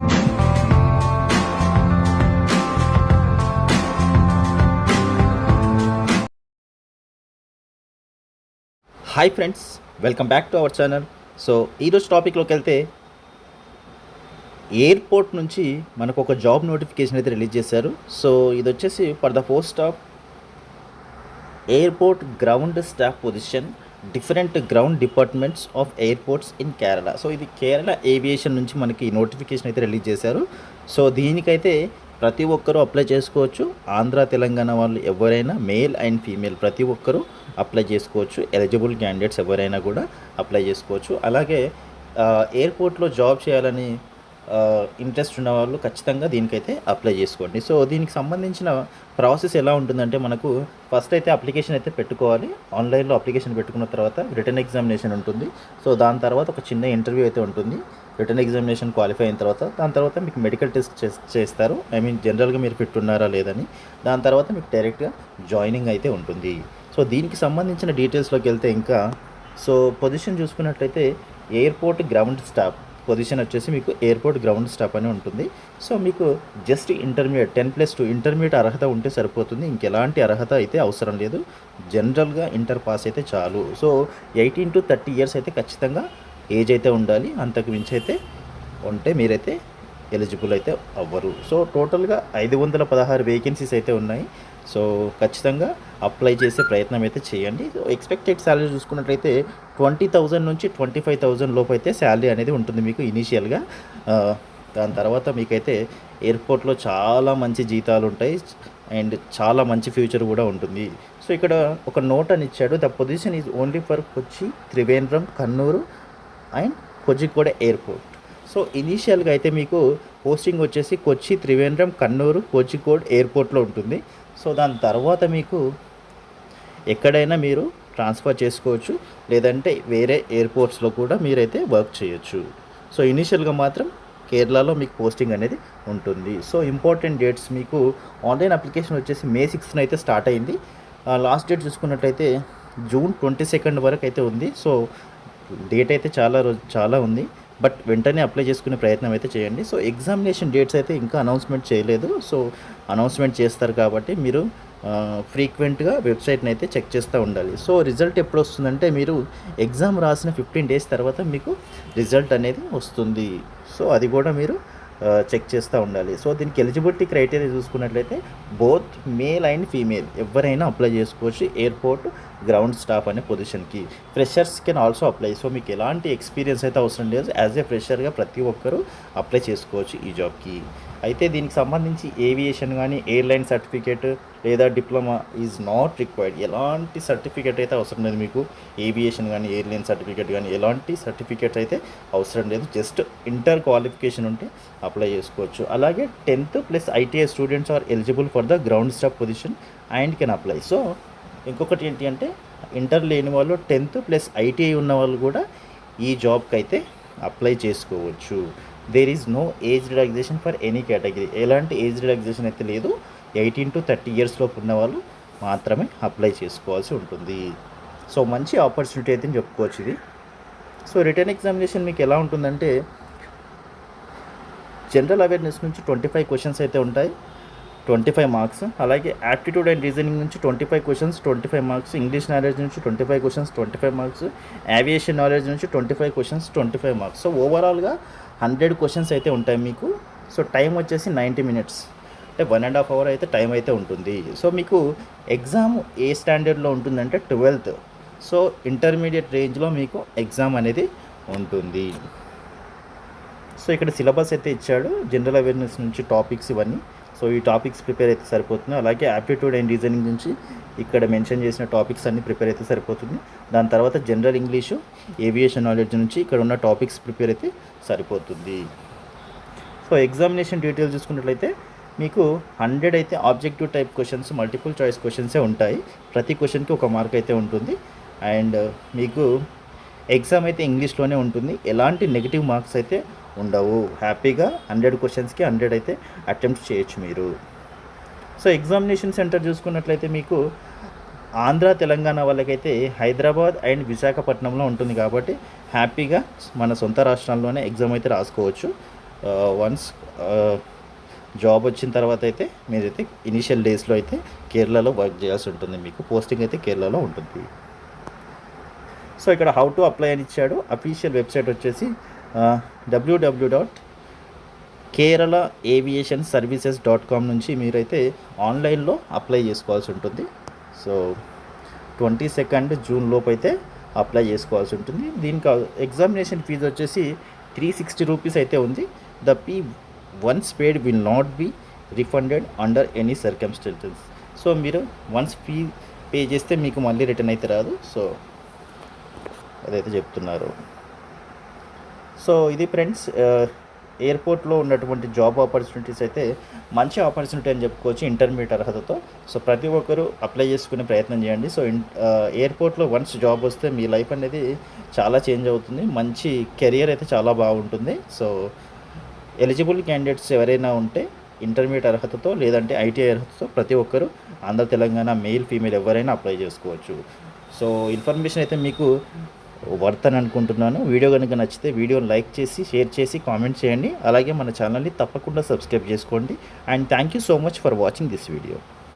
Hi friends, welcome back to our channel. So ఈరోజు టాపిక్లోకి వెళ్తే, ఎయిర్పోర్ట్ నుంచి మనకు ఒక జాబ్ నోటిఫికేషన్ అయితే రిలీజ్ చేశారు. సో ఇది వచ్చేసి for the post of airport ground staff position, different ground departments of airports in Kerala. So ఇది కేరళ ఏవియేషన్ నుంచి మనకి నోటిఫికేషన్ అయితే రిలీజ్ చేశారు. సో దీనికైతే ప్రతి ఒక్కరూ అప్లై చేసుకోవచ్చు. ఆంధ్ర తెలంగాణ వాళ్ళు ఎవరైనా, మేల్ అండ్ ఫీమేల్ ప్రతి ఒక్కరూ అప్లై చేసుకోవచ్చు. ఎలిజిబుల్ క్యాండిడేట్స్ ఎవరైనా కూడా అప్లై చేసుకోవచ్చు. అలాగే ఎయిర్పోర్ట్లో జాబ్ చేయాలని ఇంట్రెస్ట్ ఉన్న వాళ్ళు ఖచ్చితంగా దీనికైతే అప్లై చేసుకోండి. సో దీనికి సంబంధించిన ప్రాసెస్ ఎలా ఉంటుందంటే, మనకు ఫస్ట్ అయితే అప్లికేషన్ అయితే పెట్టుకోవాలి. ఆన్లైన్లో అప్లికేషన్ పెట్టుకున్న తర్వాత రిటర్న్ ఎగ్జామినేషన్ ఉంటుంది. సో దాని తర్వాత ఒక చిన్న ఇంటర్వ్యూ అయితే ఉంటుంది. రిటర్న్ ఎగ్జామినేషన్ క్వాలిఫై అయిన తర్వాత దాని తర్వాత మీకు మెడికల్ టెస్ట్ చేస్తారు. జనరల్గా మీరు ఫిట్ ఉన్నారా లేదని. దాని తర్వాత మీకు డైరెక్ట్గా జాయినింగ్ అయితే ఉంటుంది. సో దీనికి సంబంధించిన డీటెయిల్స్లోకి వెళ్తే, ఇంకా సో పొజిషన్ చూసుకున్నట్లయితే ఎయిర్పోర్ట్ గ్రౌండ్ స్టాఫ్ పొజిషన్ వచ్చేసి మీకు ఎయిర్పోర్ట్ గ్రౌండ్ స్టాఫ్ అని ఉంటుంది. సో మీకు జస్ట్ ఇంటర్మీడియట్ 10+2 ఇంటర్మీడియట్ అర్హత ఉంటే సరిపోతుంది. ఇంకెలాంటి అర్హత అయితే అవసరం లేదు. జనరల్గా ఇంటర్ పాస్ అయితే చాలు. సో 18 to 30 ఇయర్స్ అయితే ఖచ్చితంగా ఏజ్ అయితే ఉండాలి. అంతకు మించి అయితే ఉంటే మీరైతే ఎలిజిబుల్ అయితే అవ్వరు. సో టోటల్గా 516 వేకెన్సీస్ అయితే ఉన్నాయి. సో ఖచ్చితంగా అప్లై చేసే ప్రయత్నం అయితే చేయండి. సో ఎక్స్పెక్టెడ్ శాలరీ చూసుకున్నట్లయితే 20,000 నుంచి 25,000 లోపు అయితే శాలరీ అనేది ఉంటుంది మీకు ఇనీషియల్గా. దాని తర్వాత మీకైతే ఎయిర్పోర్ట్లో చాలా మంచి జీతాలు ఉంటాయి అండ్ చాలా మంచి ఫ్యూచర్ కూడా ఉంటుంది. సో ఇక్కడ ఒక నోట్ అని ఇచ్చాడు, the position is only for Kochi, Trivandrum, Kannur and Kozhikode airport. So ఇనీషియల్గా అయితే మీకు పోస్టింగ్ వచ్చేసి కొచ్చి, త్రివేంద్రం, కన్నూరు, కోజికోడ్ ఎయిర్పోర్ట్లో ఉంటుంది. సో దాని తర్వాత మీకు ఎక్కడైనా మీరు ట్రాన్స్ఫర్ చేసుకోవచ్చు, లేదంటే వేరే ఎయిర్పోర్ట్స్లో కూడా మీరైతే వర్క్ చేయొచ్చు. సో ఇనీషియల్గా మాత్రం కేరళలో మీకు పోస్టింగ్ అనేది ఉంటుంది. సో ఇంపార్టెంట్ డేట్స్, మీకు ఆన్లైన్ అప్లికేషన్ వచ్చేసి May 6th అయితే స్టార్ట్ అయింది. లాస్ట్ డేట్ చూసుకున్నట్లయితే June 22 వరకు అయితే ఉంది. సో డేట్ అయితే చాలా ఉంది. బట్ వెంటనే అప్లై చేసుకునే ప్రయత్నం అయితే చేయండి. సో ఎగ్జామినేషన్ డేట్స్ అయితే ఇంకా అనౌన్స్మెంట్ చేయలేదు. సో అనౌన్స్మెంట్ చేస్తారు కాబట్టి మీరు ఫ్రీక్వెంట్గా వెబ్సైట్ని అయితే చెక్ చేస్తూ ఉండాలి. సో రిజల్ట్ ఎప్పుడు వస్తుందంటే, మీరు ఎగ్జామ్ రాసిన 15 days తర్వాత మీకు రిజల్ట్ అనేది వస్తుంది. సో అది కూడా మీరు చెక్ చేస్తూ ఉండాలి. సో దీనికి ఎలిజిబిలిటీ క్రైటీరియా చూసుకున్నట్లయితే బోత్ మేల్ అండ్ ఫీమేల్ ఎవరైనా అప్లై చేసుకోవచ్చు ఎయిర్పోర్ట్ గ్రౌండ్ స్టాఫ్ అనే పొజిషన్కి. Freshers can also apply. So మీకు ఎలాంటి ఎక్స్పీరియన్స్ అయితే అవసరం లేదు. యాజ్ ఏ ఫ్రెషర్గా ప్రతి ఒక్కరూ అప్లై చేసుకోవచ్చు ఈ జాబ్కి. అయితే దీనికి సంబంధించి ఏవియేషన్ కానీ, ఎయిర్లైన్ సర్టిఫికేట్ లేదా డిప్లొమా ఈజ్ నాట్ రిక్వైర్డ్. ఎలాంటి సర్టిఫికేట్ అయితే అవసరం లేదు మీకు. ఏవియేషన్ కానీ, ఎయిర్లైన్ సర్టిఫికేట్ కానీ ఎలాంటి సర్టిఫికేట్ అయితే అవసరం లేదు. జస్ట్ ఇంటర్ క్వాలిఫికేషన్ ఉంటే అప్లై చేసుకోవచ్చు. అలాగే 10th+ ITI students are eligible for the ground staff position and can apply. So ఇంకొకటి ఏంటి అంటే, ఇంటర్ లేని వాళ్ళు 10th+ ITI ఉన్న వాళ్ళు కూడా ఈ జాబ్కి అయితే అప్లై చేసుకోవచ్చు. There is no age relaxation for any category. ఎలాంటి ఏజ్ రిలాక్సేషన్ అయితే లేదు. 18 to 30 ఇయర్స్ లోపు ఉన్న వాళ్ళు మాత్రమే అప్లై చేసుకోవాల్సి ఉంటుంది. సో మంచి ఆపర్చునిటీ అయితే చెప్పుకోవచ్చు ఇది. సో రిటర్న్ ఎగ్జామినేషన్ మీకు ఎలా ఉంటుందంటే, జనరల్ అవేర్నెస్ నుంచి 25 క్వశ్చన్స్ అయితే ఉంటాయి, 25 మార్క్స్. అలాగే యాప్టిట్యూడ్ అండ్ రీజనింగ్ నుంచి 25 క్వశ్చన్స్, 25 మార్క్స్. ఇంగ్లీష్ నాలెడ్జ్ నుంచి 25 క్వశ్చన్స్, 25 మార్క్స్. ఏవియేషన్ నాలెడ్జ్ నుంచి 25 క్వశ్చన్స్, 25 మార్క్స్. సో ఓవరాల్గా 100 క్వశ్చన్స్ అయితే ఉంటాయి మీకు. సో టైం వచ్చేసి 90 minutes, అంటే 1.5 hour అయితే టైం అయితే ఉంటుంది. సో మీకు ఎగ్జామ్ ఏ స్టాండర్డ్లో ఉంటుందంటే 12th. సో ఇంటర్మీడియట్ రేంజ్లో మీకు ఎగ్జామ్ అనేది ఉంటుంది. సో ఇక్కడ సిలబస్ అయితే ఇచ్చాడు, జనరల్ అవేర్నెస్ నుంచి టాపిక్స్ ఇవన్నీ. సో ఈ టాపిక్స్ ప్రిపేర్ అయితే సరిపోతుంది. అలాగే యాప్టిట్యూడ్ అండ్ రీజనింగ్ నుంచి ఇక్కడ మెన్షన్ చేసిన టాపిక్స్ అన్నీ ప్రిపేర్ అయితే సరిపోతుంది. దాని తర్వాత జనరల్ ఇంగ్లీషు, ఏవియేషన్ నాలెడ్జ్ నుంచి ఇక్కడ ఉన్న టాపిక్స్ ప్రిపేర్ అయితే సరిపోతుంది. సో ఎగ్జామినేషన్ డీటెయిల్స్ చూసుకున్నట్లయితే మీకు 100 అయితే objective type questions, multiple choice క్వశ్చన్సే ఉంటాయి. ప్రతి క్వశ్చన్కి 1 మార్క్ అయితే ఉంటుంది. అండ్ మీకు ఎగ్జామ్ అయితే ఇంగ్లీష్లోనే ఉంటుంది. ఎలాంటి నెగిటివ్ మార్క్స్ అయితే ఉండవు. హ్యాపీగా 100 క్వశ్చన్స్కి 100 అయితే అటెంప్ట్ చేయొచ్చు మీరు. సో ఎగ్జామినేషన్ సెంటర్ చూసుకున్నట్లయితే మీకు ఆంధ్ర తెలంగాణ వాళ్ళకైతే హైదరాబాద్ అండ్ విశాఖపట్నంలో ఉంటుంది కాబట్టి హ్యాపీగా మన సొంత రాష్ట్రాల్లోనే ఎగ్జామ్ అయితే రాసుకోవచ్చు. వన్స్ జాబ్ వచ్చిన తర్వాత అయితే మీరైతే ఇనీషియల్ డేస్లో అయితే కేరళలో వర్క్ చేయాల్సి ఉంటుంది. మీకు పోస్టింగ్ అయితే కేరళలో ఉంటుంది. సో ఇక్కడ హౌ టు అప్లై అని ఇచ్చాడు. అఫీషియల్ వెబ్సైట్ వచ్చేసి www.keralaaviationservices.com నుంచి మీరైతే ఆన్లైన్లో అప్లై చేసుకోవాల్సి ఉంటుంది. సో 22 జూన్ లోపు అయితే అప్లై చేసుకోవాల్సి ఉంటుంది. దీనికి ఎగ్జామినేషన్ ఫీజు వచ్చేసి 360 రూపీస్ అయితే ఉంది. The fee once paid will not be refunded under any circumstances. So మీరు వన్స్ ఫీ పే చేస్తే మీకు మళ్ళీ రిటర్న్ అయితే రాదు. సో అదైతే చెప్తున్నారు. సో ఇది ఫ్రెండ్స్, ఎయిర్పోర్ట్లో ఉన్నటువంటి జాబ్ ఆపర్చునిటీస్ అయితే మంచి ఆపర్చునిటీ అని చెప్పుకోవచ్చు ఇంటర్మీడియట్ అర్హతతో. సో ప్రతి ఒక్కరూ అప్లై చేసుకునే ప్రయత్నం చేయండి. సో ఎయిర్పోర్ట్లో వన్స్ జాబ్ వస్తే మీ లైఫ్ అనేది చాలా చేంజ్ అవుతుంది. మంచి కెరియర్ అయితే చాలా బాగుంటుంది. సో ఎలిజిబుల్ క్యాండిడేట్స్ ఎవరైనా ఉంటే ఇంటర్మీడియట్ అర్హతతో లేదంటే ఐటీఐ అర్హతతో ప్రతి ఒక్కరూ ఆంధ్ర తెలంగాణ మెయిల్ ఫీమేల్ ఎవరైనా అప్లై చేసుకోవచ్చు. సో ఇన్ఫర్మేషన్ అయితే మీకు వర్త్ అని అనుకుంటున్నాను. వీడియో కనుక నచ్చితే వీడియోని లైక్ చేసి షేర్ చేసి కామెంట్ చేయండి. అలాగే మన ఛానల్ని తప్పకుండా సబ్స్క్రైబ్ చేసుకోండి. And thank you so much for watching this video.